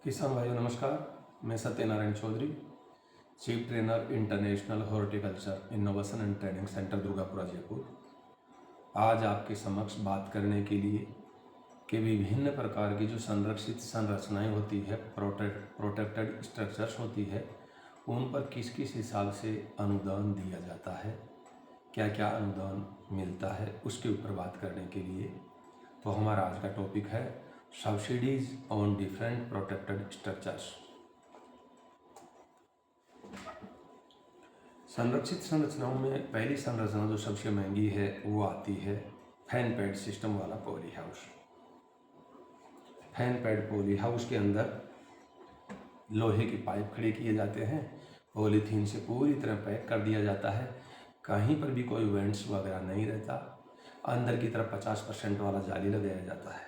किसान भाइयों नमस्कार। मैं Satyanarayan Chaudhary, chief trainer international horticulture innovation and training centre Durgapura Jaipur. आज आपके समक्ष बात करने के लिए कि विभिन्न प्रकार की जो संरक्षित संरचनाएं होती है, प्रोटेक्टेड स्ट्रक्चर्स होती है, उन पर किस किस हिसाब से अनुदान दिया जाता है, क्या क्या अनुदान मिलता है, उसके ऊपर बात करने के लिए तो हमारा आज का टॉपिक है subsidies on different protected structures. संरक्षित संरचनाओं में पहली संरचना जो सबसे महंगी है वो आती है फैन पैड सिस्टम वाला poly house. Fan pad poly house के अंदर लोहे की पाइप खड़े किए जाते हैं, पॉलीथीन से पूरी तरह पैक कर दिया जाता है, कहीं पर भी कोई वेंट्स वगैरह नहीं रहता, अंदर की तरफ 50% वाला जाली लगाया जाता है।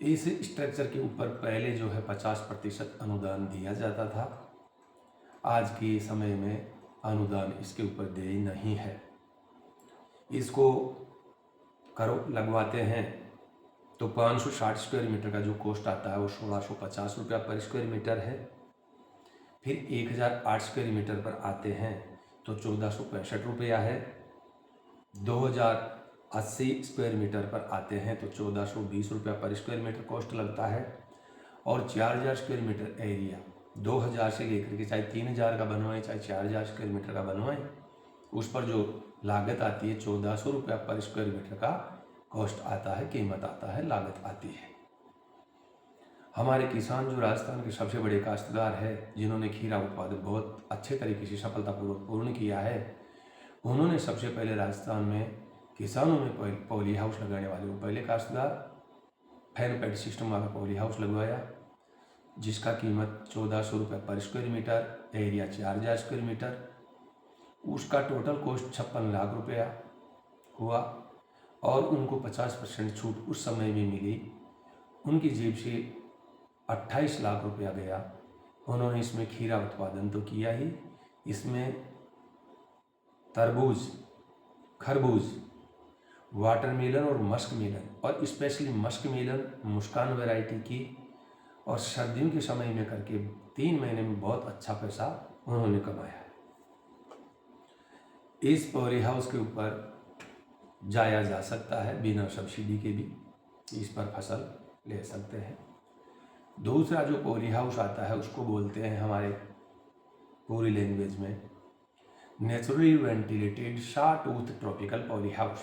इस स्ट्रक्चर के ऊपर पहले जो है 50% अनुदान दिया जाता था, आज के समय में अनुदान इसके ऊपर दे नहीं है। इसको लगवाते हैं तो 560 स्क्वायर मीटर का जो कॉस्ट आता है वो 1650 रुपया पर स्क्वायर मीटर है। फिर 1008 स्क्वायर मीटर पर आते हैं तो 1465 रुपया है। 2080 स्क्वायर मीटर पर आते हैं तो 1420 रुपया पर स्क्वायर मीटर कॉस्ट लगता है। और 4000 स्क्वायर मीटर एरिया 2000 से लेकर के चाहे 3000 का बनवाएं चाहे 4000 स्क्वायर मीटर का बनवाएं, उस पर जो लागत आती है 1400 रुपया पर स्क्वायर मीटर का कॉस्ट आता है, कीमत आता है, लागत आती है। हमारे किसान जो राजस्थान के सबसे बड़े काश्तकार है, जिन्होंने खीरा उत्पादन बहुत अच्छे तरीके से सफलतापूर्वक पूर्ण किया है, उन्होंने सबसे पहले राजस्थान में किसानों में पॉली हाउस लगाने वाले वो पहले काश्तकार फैन पैड सिस्टम वाला पॉली हाउस लगवाया, जिसका कीमत 1400 रुपये पर square metre, area 4000 square metre. उसका टोटल कॉस्ट 56 लाख रुपया हुआ और उनको 50% छूट उस समय में मिली। उनकी जेब से 28 लाख रुपया गया। उन्होंने इसमें खीरा उत्पादन तो किया ही, इसमें तरबूज, खरबूज, वाटरमेलन और मस्क मेलन, और स्पेशली मस्क मेलन मुस्कान वैरायटी की, और सर्दियों के समय में करके 3 महीने में बहुत अच्छा पैसा उन्होंने कमाया। इस पॉली हाउस के ऊपर जाया जा सकता है बिना सब्सिडी के भी, इस पर फसल ले सकते हैं। दूसरा जो पॉली हाउस आता है उसको बोलते हैं हमारे पूरी लैंग्वेज में naturally ventilated sawtooth tropical polyhouse,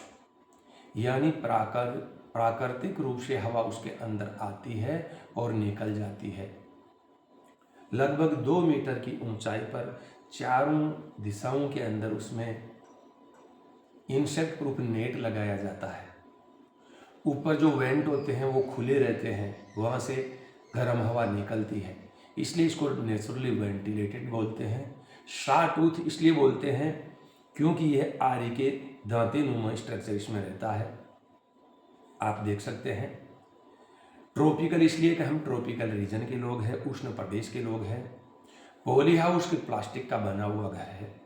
यानी प्राकृतिक रूप से हवा उसके अंदर आती है और निकल जाती है। लगभग 2 मीटर की ऊंचाई पर चारों दिशाओं के अंदर उसमें इंसेक्ट प्रूफ नेट लगाया जाता है। ऊपर जो वेंट होते हैं वो खुले रहते हैं, वहाँ से गर्म हवा निकलती है, इसलिए इसको नेचुरली वेंटिलेटेड बोलते हैं। शॉटूथ इसलिए बोलते हैं क्योंकि यह आरी के दांते नुमा स्ट्रक्चर इसमें रहता है, आप देख सकते हैं। ट्रॉपिकल इसलिए कि हम ट्रॉपिकल रीजन के लोग हैं, उष्ण प्रदेश के लोग हैं। पॉली हाउस के प्लास्टिक का बना हुआ घर है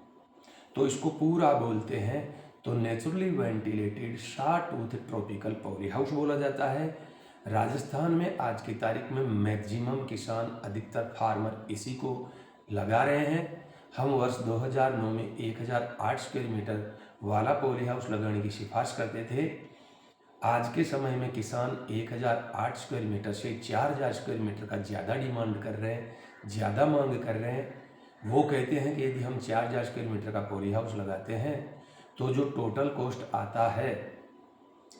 तो इसको पूरा बोलते हैं तो naturally ventilated sawtooth tropical polyhouse बोला जाता है। राजस्थान में आज की तारीख में मैक्सिमम किसान, अधिकतर फार्मर इसी को लगा रहे हैं। हम वर्ष 2009 में 1008 स्क्वायर मीटर वाला पॉली हाउस लगाने की सिफारिश करते थे। आज के समय में किसान 1008 स्क्वायर मीटर से 4000 स्क्वायर मीटर का ज़्यादा डिमांड कर रहे हैं, ज़्यादा मांग कर रहे हैं। वो कहते हैं कि यदि हम 4000 स्क्वायर मीटर का पॉली हाउस लगाते हैं तो जो टोटल कॉस्ट आता है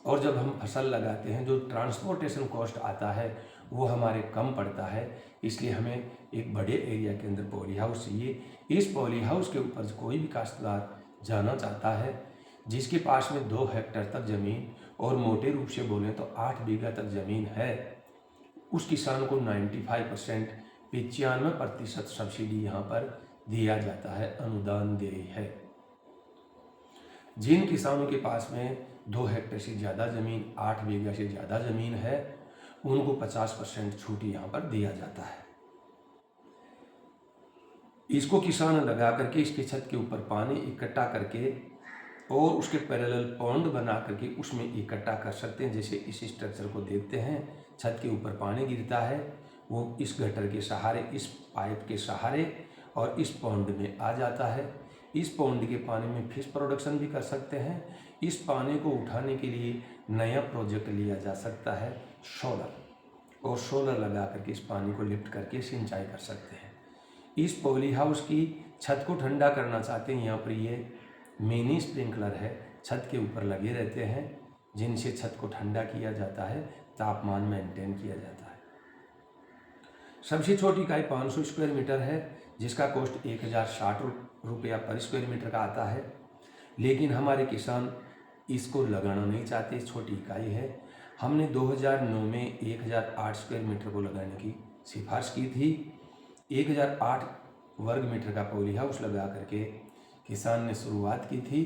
और जब हम फसल लगाते हैं जो ट्रांसपोर्टेशन कॉस्ट आता है वो हमारे कम पड़ता है, इसलिए हमें एक बड़े एरिया के अंदर पॉली हाउस चाहिए। इस पॉली हाउस के ऊपर कोई भी काश्तकार जाना चाहता है जिसके पास में 2 हेक्टेयर तक ज़मीन और मोटे रूप से बोलें तो 8 बीघा तक ज़मीन है, उस किसान को 95% सब्सिडी यहाँ पर दिया जाता है, अनुदान दे है। जिन किसानों के पास में 2 हेक्टेयर से ज़्यादा ज़मीन, 8 बीघा से ज़्यादा ज़मीन है, उनको 50% छूट यहाँ पर दिया जाता है। इसको किसान लगा करके इसकी छत के ऊपर पानी इकट्ठा करके और उसके पैरेलल पॉन्ड बना करके उसमें इकट्ठा कर सकते हैं। जैसे इस स्ट्रक्चर को देखते हैं, छत के ऊपर पानी गिरता है, वो इस गटर के सहारे, इस पाइप के सहारे और इस पॉन्ड में आ जाता है। इस पॉन्ड के पानी में फिश प्रोडक्शन भी कर सकते हैं। इस पानी को उठाने के लिए नया प्रोजेक्ट लिया जा सकता है सोलर, और सोलर लगा करके इस पानी को लिफ्ट करके सिंचाई कर सकते हैं। इस पॉली हाउस की छत को ठंडा करना चाहते हैं, यहाँ पर ये मिनी स्प्रिंकलर है, छत के ऊपर लगे रहते हैं, जिनसे छत को ठंडा किया जाता है, तापमान मेंटेन किया जाता है। सबसे छोटी इकाई 500 स्क्वायर मीटर है, जिसका कॉस्ट 1060 रुपया पर स्क्वायर मीटर का आता है। लेकिन हमारे किसान इसको लगाना नहीं चाहते, छोटी इकाई है। हमने 2009 में 1008 स्क्वायर मीटर को लगाने की सिफारिश की थी। 1008 वर्ग मीटर का पॉली हाउस लगा करके किसान ने शुरुआत की थी।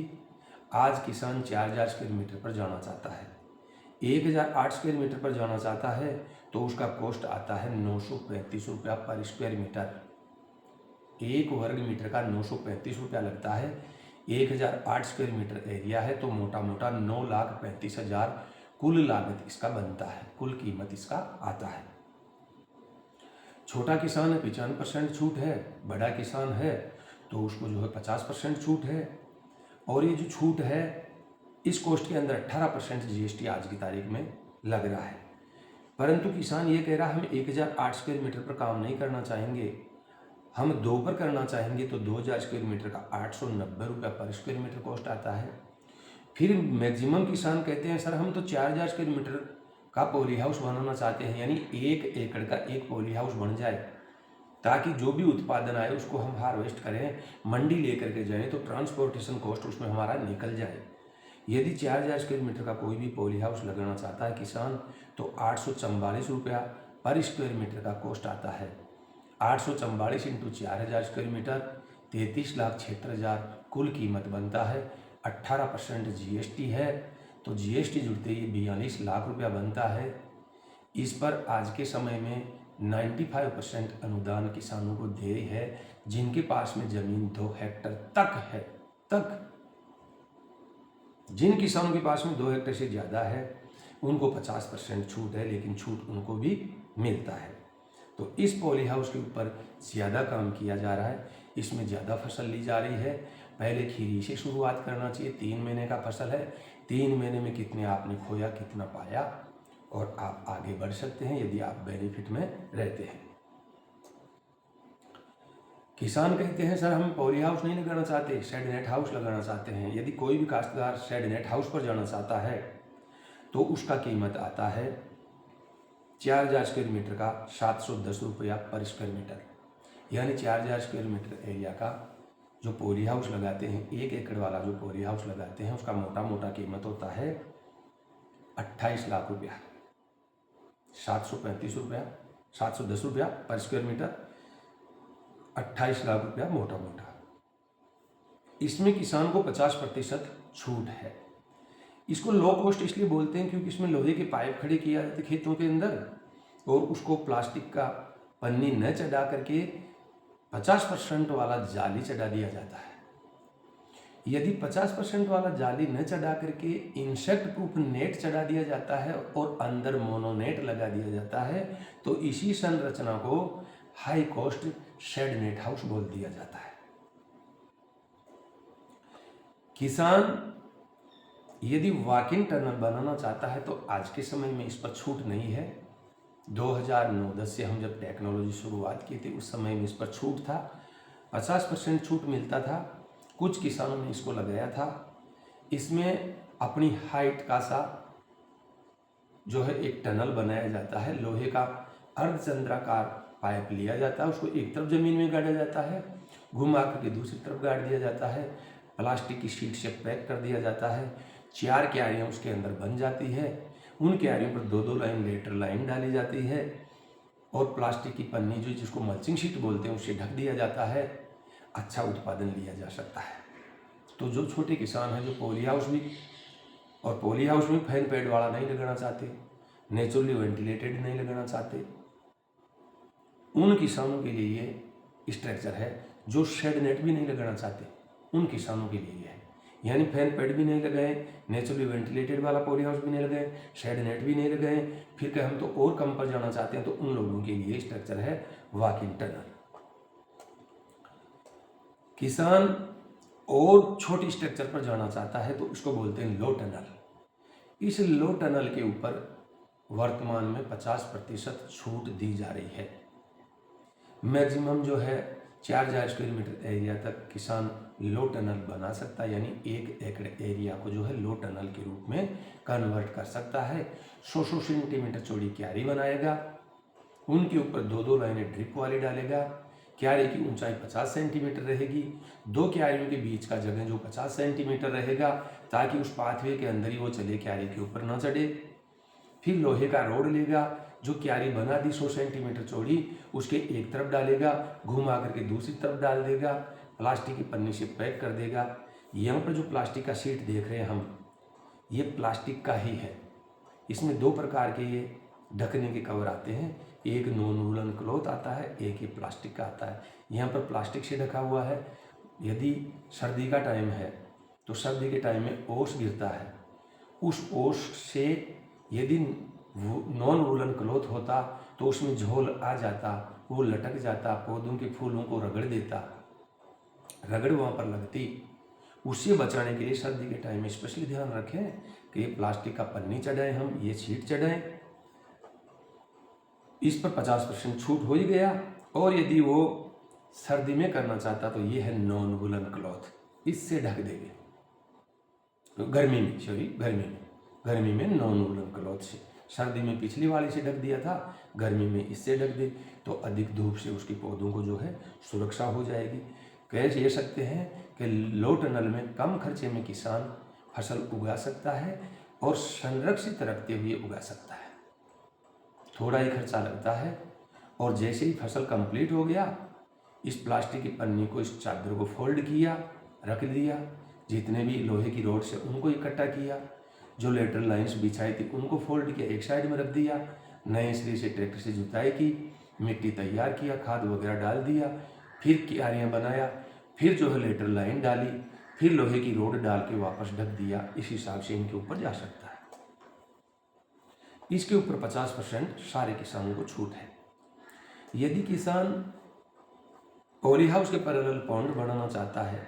आज किसान 4000 स्क्वायर मीटर पर जाना चाहता है। 1008 स्क्वायर मीटर पर जाना चाहता है तो उसका कॉस्ट आता है 935 रुपया पर स्क्वायर मीटर। 1 वर्ग मीटर का 935 रुपया लगता है। 1008 स्क्वायर मीटर एरिया है तो मोटा मोटा 9,35,000 कुल लागत इसका बनता है, कुल कीमत इसका आता है। छोटा किसान है 95% छूट है, बड़ा किसान है तो उसको जो है 50% छूट है। और ये जो छूट है इस कॉस्ट के अंदर 18% GST आज की तारीख में लग रहा है। परंतु किसान ये कह रहा है हम 1008 स्क्वायर मीटर पर काम नहीं करना चाहेंगे, हम 2 पर करना चाहेंगे तो 2000 स्क्वायर मीटर का 890 रुपया पर स्क्वायर मीटर कॉस्ट आता है। फिर मैक्सिमम किसान कहते हैं सर हम तो 4000 स्क्वायर मीटर का पॉली हाउस बनाना चाहते हैं, यानी 1 एकड़ का एक पॉली हाउस बन जाए, ताकि जो भी उत्पादन आए उसको हम हार्वेस्ट करें, मंडी लेकर के जाएं तो ट्रांसपोर्टेशन कॉस्ट उसमें हमारा निकल जाए। यदि 4000 स्क्वायर मीटर का कोई भी पॉली हाउस लगाना चाहता है किसान तो 844 रुपया पर स्क्वायर मीटर का कॉस्ट आता है। 844 इंटू 4000 स्क्वायर मीटर 33,76,000 कुल कीमत बनता है। 18% GST है तो GST जुड़ते ही 42 लाख रुपया बनता है। इस पर आज के समय में 95% अनुदान किसानों को दे है, जिनके पास में जमीन 2 हेक्टर तक है। जिन किसानों के पास में 2 हेक्टर से ज़्यादा है उनको 50% छूट है, लेकिन छूट उनको भी मिलता है। तो इस पॉली हाउस के ऊपर ज़्यादा काम किया जा रहा है, इसमें ज़्यादा फसल ली जा रही है। पहले खीरी से शुरुआत करना चाहिए। 3 महीने का फसल है, 3 महीने में कितने आपने खोया कितना पाया, और आप आगे बढ़ सकते हैं यदि आप बेनिफिट में रहते हैं। किसान कहते हैं सर हम पॉली हाउस नहीं लगाना चाहते, शेड नेट हाउस लगाना चाहते हैं। यदि कोई भी काश्तकार शेड नेट हाउस पर जाना चाहता है तो उसका कीमत आता है 4000 स्क्वायर मीटर का 710 रुपया पर स्क्वायर मीटर, यानी 4000 स्क्वायर मीटर एरिया का जो पॉली हाउस लगाते हैं, 1 एकड़ वाला जो पॉली हाउस लगाते हैं उसका मोटा मोटा कीमत होता है 28 लाख रुपया। 735 रुपया 710 रुपया पर स्क्वायर मीटर, 28 लाख रुपया मोटा मोटा। इसमें किसान को 50% छूट है। इसको लो कॉस्ट इसलिए बोलते हैं क्योंकि इसमें लोहे के पाइप खड़े किए जाते खेतों के अंदर, और उसको प्लास्टिक का पन्नी न चढ़ा करके 50% वाला जाली चढ़ा दिया जाता है। यदि 50% वाला जाली न चढ़ा करके इंसेक्ट प्रूफ नेट चढ़ा दिया जाता है और अंदर मोनोनेट लगा दिया जाता है तो इसी संरचना को high cost shade net house बोल दिया जाता है। किसान यदि वॉक इन टनल बनाना चाहता है तो आज के समय में इस पर छूट नहीं है। 2009-10 से हम जब टेक्नोलॉजी शुरुआत की थी उस समय में इस पर छूट था, 50% छूट मिलता था। कुछ किसानों ने इसको लगाया था। इसमें अपनी हाइट का सा जो है एक टनल बनाया जाता है, लोहे का अर्धचंद्राकार पाइप लिया जाता है, उसको एक तरफ जमीन में गाड़ा जाता है, घुमा करके दूसरी तरफ गाड़ दिया जाता है, प्लास्टिक की शीट से पैक कर दिया जाता है। 4 क्यारियाँ उसके अंदर बन जाती है, उन क्यारियों पर 2-2 लाइन लेटर लाइन डाली जाती है और प्लास्टिक की पन्नी जो जिसको मल्चिंग शीट बोलते हैं उससे ढक दिया जाता है। अच्छा उत्पादन लिया जा सकता है। तो जो छोटे किसान हैं जो पॉली हाउस में फैन पैड वाला नहीं लगाना चाहते, नेचुरली वेंटिलेटेड नहीं लगाना चाहते, उन किसानों के लिए ये स्ट्रक्चर है। जो शेड नेट भी नहीं लगाना चाहते उन किसानों के लिए है। यानी फैन पेड भी नहीं लगाए, नेचुरली वेंटिलेटेड वाला पॉली हाउस भी नहीं लगाए, शेड नेट भी नहीं लगाए, फिर कहीं हम तो और कम पर जाना चाहते हैं तो उन लोगों के लिए स्ट्रक्चर है वॉक इन टनल। किसान और छोटी स्ट्रक्चर पर जाना चाहता है तो इसको बोलते हैं लो टनल। इस लो टनल के ऊपर वर्तमान में 50% छूट दी जा रही है। मैक्सिमम जो है 4000 स्क्वायर मीटर एरिया तक किसान लो टनल बना सकता है, यानी 1 एकड़ एरिया को जो है लो टनल के रूप में कन्वर्ट कर सकता है। 100 सेंटीमीटर चौड़ी क्यारी बनाएगा, उनके ऊपर 2 लाइनें ड्रिप वाली डालेगा, क्यारी की ऊंचाई 50 सेंटीमीटर रहेगी, 2 क्यारियों के बीच का जगह जो 50 सेंटीमीटर रहेगा ताकि उस पाथवे के अंदर ही वो चले, क्यारी के ऊपर ना चढ़े। फिर लोहे का रोड लेगा, जो क्यारी बना दी 100 सेंटीमीटर चौड़ी, उसके एक तरफ डालेगा, घुमा करके दूसरी तरफ डाल देगा, प्लास्टिक की पन्नी से पैक कर देगा। यहाँ पर जो प्लास्टिक का शीट देख रहे हैं हम, ये प्लास्टिक का ही है। इसमें 2 प्रकार के ये ढकने के कवर आते हैं, एक नॉन वूलन क्लॉथ आता है, एक ये प्लास्टिक का आता है। यहाँ पर प्लास्टिक से ढका हुआ है। यदि सर्दी का टाइम है तो सर्दी के टाइम में ओस गिरता है, उस ओस से यदि नॉन वूलन क्लॉथ होता तो उसमें झोल आ जाता, वो लटक जाता, पौधों के फूलों को रगड़ देता, रगड़ वहाँ पर लगती। उससे बचाने के लिए सर्दी के टाइम में स्पेशली ध्यान रखें कि ये प्लास्टिक का पन्नी चढ़ाएं, हम ये शीट चढ़ाएं। इस पर 50% छूट हो ही गया। और यदि वो सर्दी में करना चाहता तो ये है नॉन वूलन क्लॉथ, इससे ढक देंगे। तो गर्मी में नॉन वूलन क्लॉथ से, सर्दी में पिछली वाली से ढक दिया था, गर्मी में इससे ढक दे तो अधिक धूप से उसके पौधों को जो है सुरक्षा हो जाएगी। कह ये सकते हैं कि लो टनल में कम खर्चे में किसान फसल उगा सकता है और संरक्षित रखते हुए उगा सकता है। थोड़ा ही खर्चा लगता है और जैसे ही फसल कंप्लीट हो गया, इस प्लास्टिक की पन्नी को, इस चादर को फोल्ड किया, रख दिया, जितने भी लोहे की रोड से उनको इकट्ठा किया, जो लेटरल लाइंस बिछाई थी उनको फोल्ड किया, एक साइड में रख दिया, नए सिरे से ट्रैक्टर से जुताई की, मिट्टी तैयार किया, खाद वगैरह डाल दिया, फिर क्यारियाँ बनाया, फिर जो है लेटरल लाइन डाली, फिर लोहे की रोड डाल के वापस ढक दिया। इस हिसाब से इनके ऊपर जा सकता है। इसके ऊपर 50% सारे किसानों को छूट है। यदि किसान पॉली हाउस के पैरेलल पॉन्ड बनाना चाहता है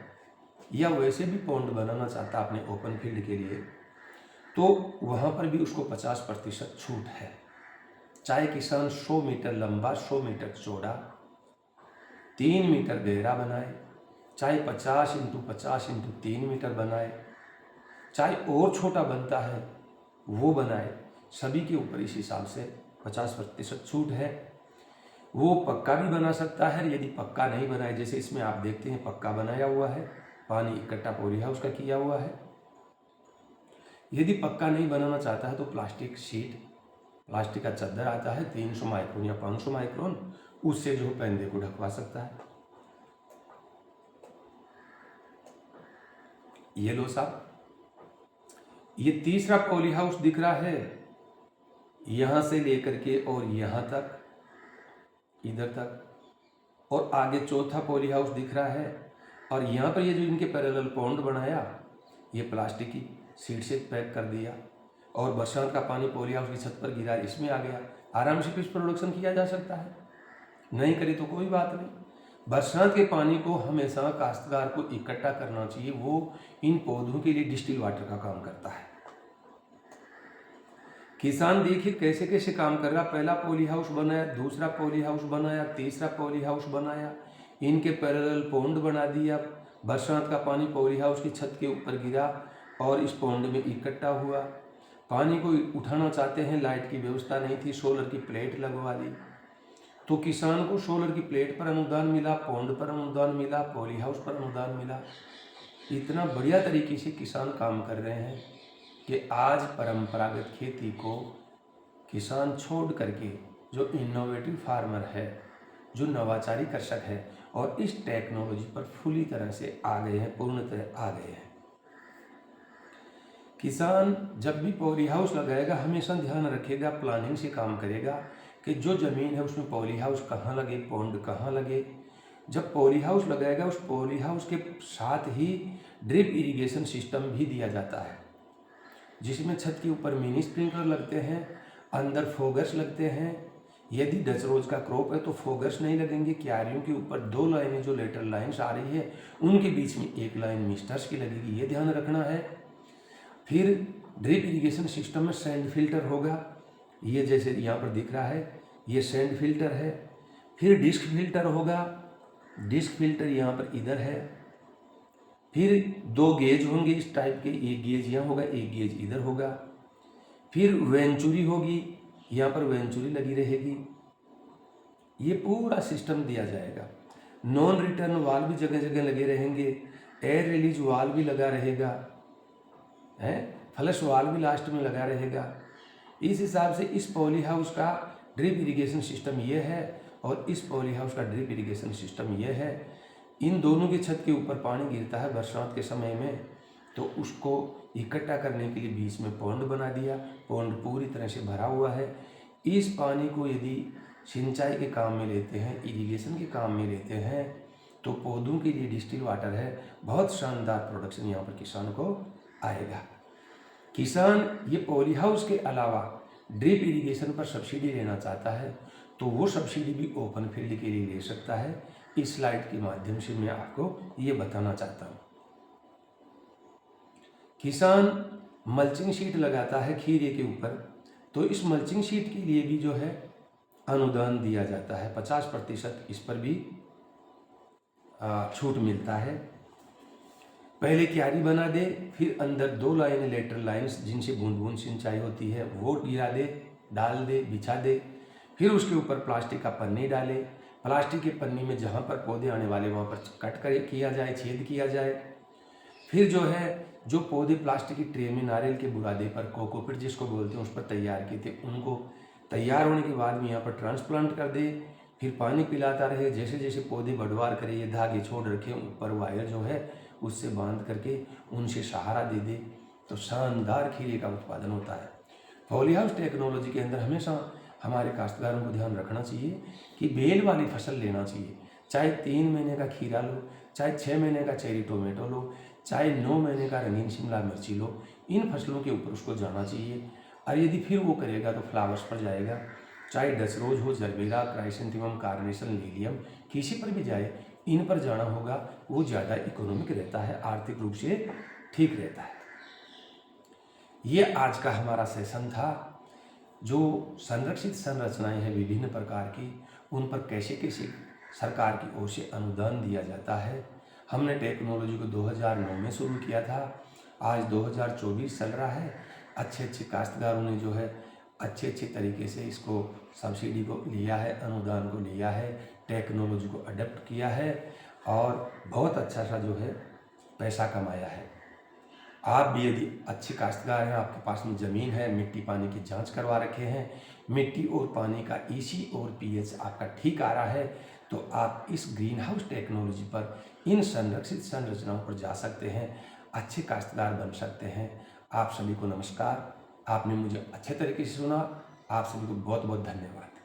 या वैसे भी पॉन्ड बनाना चाहता है अपने ओपन फील्ड के लिए, तो वहाँ पर भी उसको 50% छूट है। चाहे किसान 100 मीटर लंबा, 100 मीटर चौड़ा, 3 मीटर गहरा बनाए, चाहे 50 × 50 × 3 मीटर बनाए, चाहे और छोटा बनता है वो बनाए, सभी के ऊपर इस हिसाब से 50% छूट है। वो पक्का भी बना सकता है। यदि पक्का नहीं बनाए, जैसे इसमें आप देखते हैं पक्का बनाया हुआ है, पानी इकट्ठा पॉली हाउस का किया हुआ है। यदि पक्का नहीं बनाना चाहता है तो प्लास्टिक शीट, प्लास्टिक का चादर आता है 300 माइक्रोन या 500 माइक्रोन, उससे जो पैंदे को ढकवा सकता है। ये लो साहब, ये तीसरा पॉली हाउस दिख रहा है, यहां से लेकर के और यहां तक, इधर तक, और आगे चौथा पॉली हाउस दिख रहा है। और यहाँ पर ये जो इनके पैरेलल पॉन्ड बनाया, ये प्लास्टिक की शीट से पैक कर दिया और बरसात का पानी पॉली हाउस की छत पर गिरा, इसमें आ गया। आराम से फिश प्रोडक्शन किया जा सकता है, नहीं करे तो कोई बात नहीं। बरसात के पानी को हमेशा काश्तकार को इकट्ठा करना चाहिए, वो इन पौधों के लिए डिस्टिल वाटर का काम करता है। किसान देखिए कैसे कैसे काम कर रहा, पहला पॉली हाउस बनाया, दूसरा पॉली हाउस बनाया, तीसरा पॉली हाउस बनाया, इनके पैरेलल पॉन्ड बना दिया, बरसात का पानी पॉली हाउस की छत के ऊपर गिरा और इस पॉन्ड में इकट्ठा हुआ। पानी को उठाना चाहते हैं, लाइट की व्यवस्था नहीं थी, सोलर की प्लेट लगवा दी, तो किसान को सोलर की प्लेट पर अनुदान मिला, पॉन्ड पर अनुदान मिला, पॉली हाउस पर अनुदान मिला। इतना बढ़िया तरीके से किसान काम कर रहे हैं कि आज परंपरागत खेती को किसान छोड़ करके जो इनोवेटिव फार्मर है, जो नवाचारी कृषक है, और इस टेक्नोलॉजी पर पूरी तरह से आ गए हैं, पूर्णतः आ गए हैं। किसान जब भी पॉली हाउस लगाएगा हमेशा ध्यान रखेगा, प्लानिंग से काम करेगा कि जो ज़मीन है उसमें पॉली हाउस कहाँ लगे, पॉन्ड कहाँ लगे, जब पॉली हाउस लगाएगा उस पॉली हाउस के साथ ही ड्रिप इरिगेशन सिस्टम भी दिया जाता है, जिसमें छत के ऊपर मिनी स्प्रिंकलर लगते हैं, अंदर फोगर्स लगते हैं। यदि डच रोज का क्रॉप है तो फोगर्स नहीं लगेंगे, क्यारियों के ऊपर 2 लाइनें जो लेटरल लाइन्स आ रही है उनके बीच में 1 लाइन मिस्टर्स की लगेगी, ये ध्यान रखना है। फिर ड्रिप इरिगेशन सिस्टम में सैंड फिल्टर होगा, ये जैसे यहाँ पर दिख रहा है ये सैंड फिल्टर है। फिर डिस्क फिल्टर होगा, डिस्क फिल्टर यहाँ पर इधर है। फिर 2 गेज होंगे इस टाइप के, एक गेज यहाँ होगा, एक गेज इधर होगा। फिर वेंचुरी होगी, यहाँ पर वेंचुरी लगी रहेगी। ये पूरा सिस्टम दिया जाएगा। नॉन रिटर्न वाल भी जगह जगह लगे रहेंगे, एयर रिलीज वाल भी लगा रहेगा, है फ्लश वाल भी लास्ट में लगा रहेगा। इस हिसाब से इस पॉली हाउस का ड्रिप इरिगेशन सिस्टम ये है और इस पॉली हाउस का ड्रिप इरिगेशन सिस्टम ये है। इन दोनों की छत के ऊपर पानी गिरता है बरसात के समय में, तो उसको इकट्ठा करने के लिए बीच में पॉन्ड बना दिया। पॉन्ड पूरी तरह से भरा हुआ है। इस पानी को यदि सिंचाई के काम में लेते हैं, इरिगेशन के काम में लेते हैं, तो पौधों के लिए डिस्टिल वाटर है, बहुत शानदार प्रोडक्शन यहाँ पर किसान को आएगा। किसान ये पॉली हाउस के अलावा ड्रिप इरिगेशन पर सब्सिडी लेना चाहता है तो वो सब्सिडी भी ओपन फील्ड के लिए ले सकता है। इस स्लाइड के माध्यम से मैं आपको ये बताना चाहता हूँ। किसान मल्चिंग शीट लगाता है खीरे के ऊपर, तो इस मल्चिंग शीट के लिए भी जो है अनुदान दिया जाता है, 50% इस पर भी छूट मिलता है। पहले क्यारी बना दे, फिर अंदर 2 लाइन लेटरल लाइन्स जिनसे बूंद बूंद सिंचाई होती है वो गिरा दे, डाल दे, बिछा दे। फिर उसके ऊपर प्लास्टिक का पन्नी डाले, प्लास्टिक के पन्नी में जहाँ पर पौधे आने वाले वहाँ पर कट कर किया जाए, छेद किया जाए। फिर जो है जो पौधे प्लास्टिक की ट्रे में नारियल के बुरादे पर, कोकोपीट जिसको बोलते हैं, उस पर तैयार किए थे, उनको तैयार होने के बाद में यहाँ पर ट्रांसप्लांट कर दे। फिर पानी पिलाता रहे, जैसे जैसे पौधे बढ़वार करे, ये धागे छोड़ रखे ऊपर वायर जो है उससे बांध करके उनसे सहारा दे दे, तो शानदार खीरे का उत्पादन होता है। पॉली हाउस टेक्नोलॉजी के अंदर हमेशा हमारे काश्तकारों को ध्यान रखना चाहिए कि बेल वाली फसल लेना चाहिए। चाहे 3 महीने का खीरा लो, चाहे 6 महीने का चेरी टोमेटो लो, चाहे 9 महीने का रंगीन शिमला मिर्ची लो, इन फसलों के ऊपर उसको जाना चाहिए। और यदि फिर वो करेगा तो फ्लावर्स पर जाएगा, चाहे डच रोज हो, जरबेरा, क्राइसेंथेमम, कार्नेशन, लिलियम, किसी पर भी जाए, इन पर जाना होगा। वो ज़्यादा इकोनॉमिक रहता है, आर्थिक रूप से ठीक रहता है। ये आज का हमारा सेशन था। जो संरक्षित संरचनाएं हैं विभिन्न प्रकार की, उन पर कैसे कैसे सरकार की ओर से अनुदान दिया जाता है। हमने टेक्नोलॉजी को 2009 में शुरू किया था, आज 2024 चल रहा है। अच्छे अच्छे काश्तकारों ने जो है अच्छे अच्छे तरीके से इसको सब्सिडी को लिया है, अनुदान को लिया है, टेक्नोलॉजी को अडेप्ट किया है और बहुत अच्छा सा जो है पैसा कमाया है। आप भी यदि अच्छे काश्तकार हैं, आपके पास में ज़मीन है, मिट्टी पानी की जांच करवा रखे हैं, मिट्टी और पानी का EC और pH आपका ठीक आ रहा है, तो आप इस ग्रीन हाउस टेक्नोलॉजी पर, इन संरक्षित संरचनाओं पर जा सकते हैं, अच्छे काश्तकार बन सकते हैं। आप सभी को नमस्कार। आपने मुझे अच्छे तरीके से सुना, आप सभी को बहुत बहुत धन्यवाद।